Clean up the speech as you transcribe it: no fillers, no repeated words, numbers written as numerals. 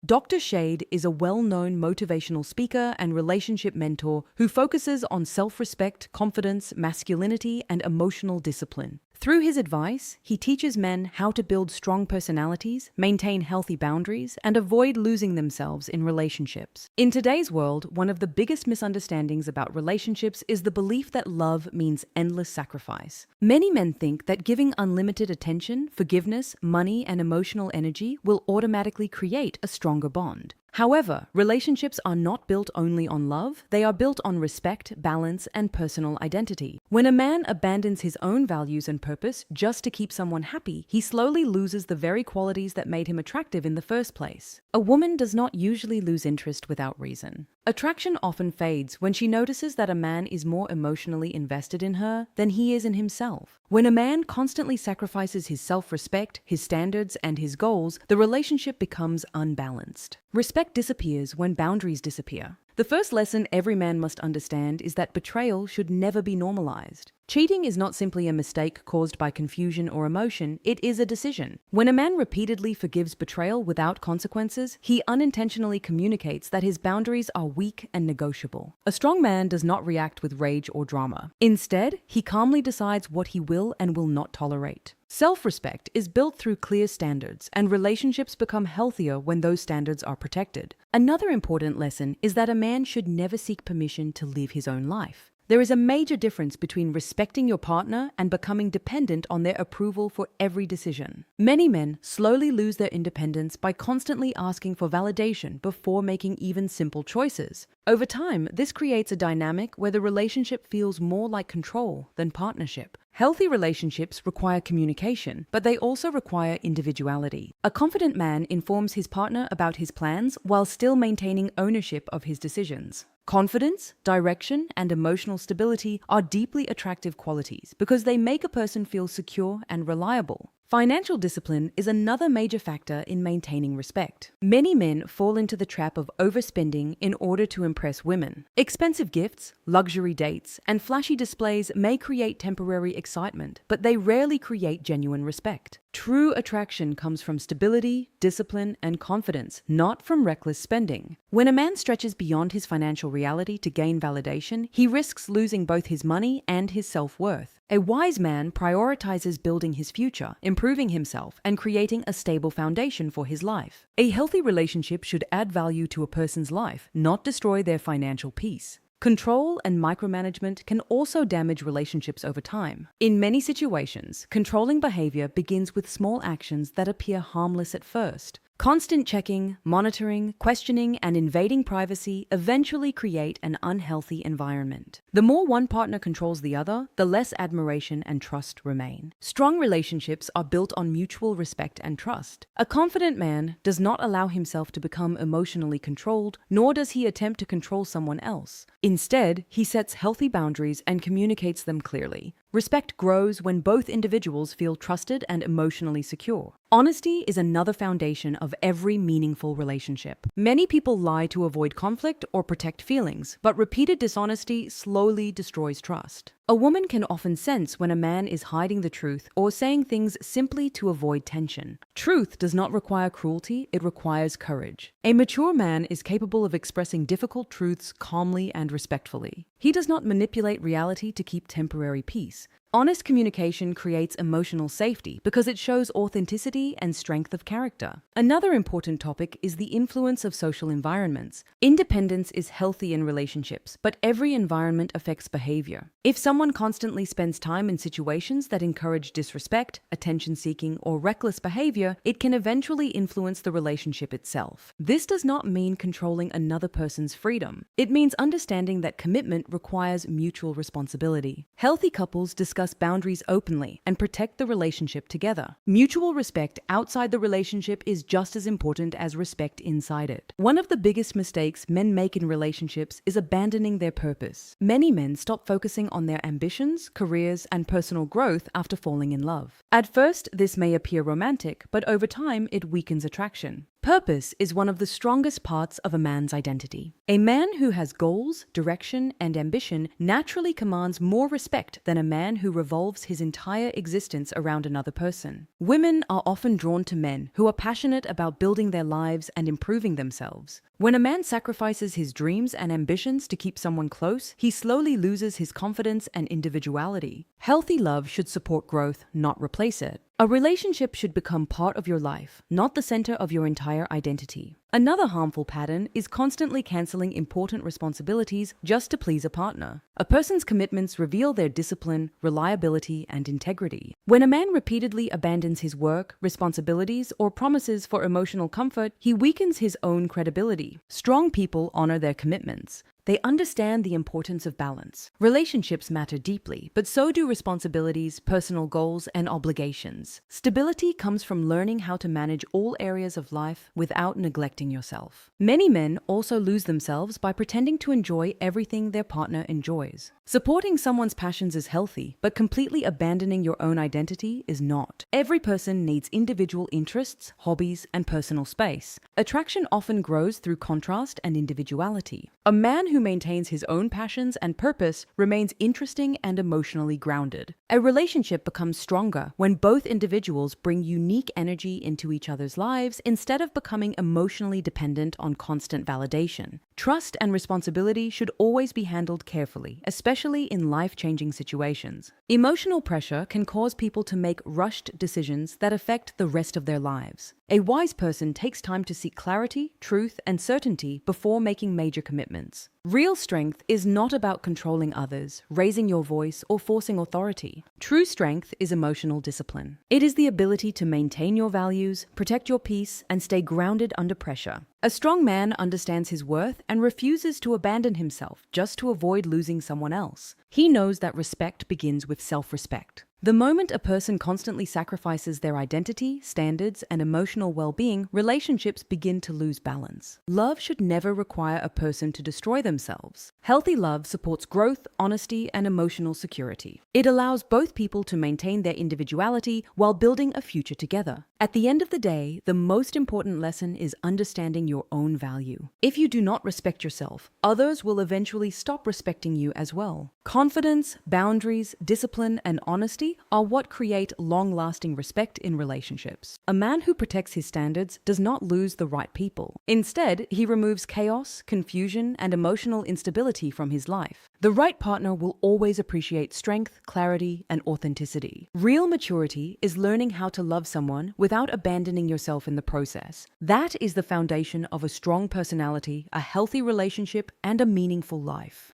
Dr. Shade is a well-known motivational speaker and relationship mentor who focuses on self-respect, confidence, masculinity, and emotional discipline. Through his advice, he teaches men how to build strong personalities, maintain healthy boundaries, and avoid losing themselves in relationships. In today's world, one of the biggest misunderstandings about relationships is the belief that love means endless sacrifice. Many men think that giving unlimited attention, forgiveness, money, and emotional energy will automatically create a stronger bond. However, relationships are not built only on love, they are built on respect, balance, and personal identity. When a man abandons his own values and purpose just to keep someone happy, he slowly loses the very qualities that made him attractive in the first place. A woman does not usually lose interest without reason. Attraction often fades when she notices that a man is more emotionally invested in her than he is in himself. When a man constantly sacrifices his self-respect, his standards, and his goals, the relationship becomes unbalanced. Respect disappears when boundaries disappear. The first lesson every man must understand is that betrayal should never be normalized. Cheating is not simply a mistake caused by confusion or emotion, it is a decision. When a man repeatedly forgives betrayal without consequences, he unintentionally communicates that his boundaries are weak and negotiable. A strong man does not react with rage or drama. Instead, he calmly decides what he will and will not tolerate. Self-respect is built through clear standards, and relationships become healthier when those standards are protected. Another important lesson is that a man should never seek permission to live his own life. There is a major difference between respecting your partner and becoming dependent on their approval for every decision. Many men slowly lose their independence by constantly asking for validation before making even simple choices. Over time, this creates a dynamic where the relationship feels more like control than partnership. Healthy relationships require communication, but they also require individuality. A confident man informs his partner about his plans while still maintaining ownership of his decisions. Confidence, direction, and emotional stability are deeply attractive qualities because they make a person feel secure and reliable. Financial discipline is another major factor in maintaining respect. Many men fall into the trap of overspending in order to impress women. Expensive gifts, luxury dates, and flashy displays may create temporary excitement, but they rarely create genuine respect. True attraction comes from stability, discipline, and confidence, not from reckless spending. When a man stretches beyond his financial reality to gain validation, he risks losing both his money and his self-worth. A wise man prioritizes building his future, improving himself, and creating a stable foundation for his life. A healthy relationship should add value to a person's life, not destroy their financial peace. Control and micromanagement can also damage relationships over time. In many situations, controlling behavior begins with small actions that appear harmless at first. Constant checking, monitoring, questioning, and invading privacy eventually create an unhealthy environment. The more one partner controls the other, the less admiration and trust remain. Strong relationships are built on mutual respect and trust. A confident man does not allow himself to become emotionally controlled, nor does he attempt to control someone else. Instead, he sets healthy boundaries and communicates them clearly. Respect grows when both individuals feel trusted and emotionally secure. Honesty is another foundation of every meaningful relationship. Many people lie to avoid conflict or protect feelings, but repeated dishonesty slowly destroys trust. A woman can often sense when a man is hiding the truth or saying things simply to avoid tension. Truth does not require cruelty, it requires courage. A mature man is capable of expressing difficult truths calmly and respectfully. He does not manipulate reality to keep temporary peace. Honest communication creates emotional safety because it shows authenticity and strength of character. Another important topic is the influence of social environments. Independence is healthy in relationships, but every environment affects behavior. If someone constantly spends time in situations that encourage disrespect, attention-seeking, or reckless behavior, it can eventually influence the relationship itself. This does not mean controlling another person's freedom. It means understanding that commitment requires mutual responsibility. Healthy couples discuss boundaries openly and protect the relationship together. Mutual respect outside the relationship is just as important as respect inside it. One of the biggest mistakes men make in relationships is abandoning their purpose. Many men stop focusing on their ambitions, careers, and personal growth after falling in love. At first, this may appear romantic, but over time, it weakens attraction. Purpose is one of the strongest parts of a man's identity. A man who has goals, direction, and ambition naturally commands more respect than a man who revolves his entire existence around another person. Women are often drawn to men who are passionate about building their lives and improving themselves. When a man sacrifices his dreams and ambitions to keep someone close, he slowly loses his confidence and individuality. Healthy love should support growth, not replace it. A relationship should become part of your life, not the center of your entire identity. Another harmful pattern is constantly canceling important responsibilities just to please a partner. A person's commitments reveal their discipline, reliability, and integrity. When a man repeatedly abandons his work, responsibilities, or promises for emotional comfort, he weakens his own credibility. Strong people honor their commitments. They understand the importance of balance. Relationships matter deeply, but so do responsibilities, personal goals, and obligations. Stability comes from learning how to manage all areas of life without neglecting yourself. Many men also lose themselves by pretending to enjoy everything their partner enjoys. Supporting someone's passions is healthy, but completely abandoning your own identity is not. Every person needs individual interests, hobbies, and personal space. Attraction often grows through contrast and individuality. A man who maintains his own passions and purpose remains interesting and emotionally grounded. A relationship becomes stronger when both individuals bring unique energy into each other's lives instead of becoming emotionally dependent on constant validation. Trust and responsibility should always be handled carefully, especially in life-changing situations. Emotional pressure can cause people to make rushed decisions that affect the rest of their lives. A wise person takes time to seek clarity, truth, and certainty before making major commitments. Real strength is not about controlling others, raising your voice, or forcing authority. True strength is emotional discipline. It is the ability to maintain your values, protect your peace, and stay grounded under pressure. A strong man understands his worth and refuses to abandon himself just to avoid losing someone else. He knows that respect begins with self-respect. The moment a person constantly sacrifices their identity, standards, and emotional well-being, relationships begin to lose balance. Love should never require a person to destroy themselves. Healthy love supports growth, honesty, and emotional security. It allows both people to maintain their individuality while building a future together. At the end of the day, the most important lesson is understanding your own value. If you do not respect yourself, others will eventually stop respecting you as well. Confidence, boundaries, discipline, and honesty are what create long-lasting respect in relationships. A man who protects his standards does not lose the right people. Instead, he removes chaos, confusion, and emotional instability from his life. The right partner will always appreciate strength, clarity, and authenticity. Real maturity is learning how to love someone without abandoning yourself in the process. That is the foundation of a strong personality, a healthy relationship, and a meaningful life.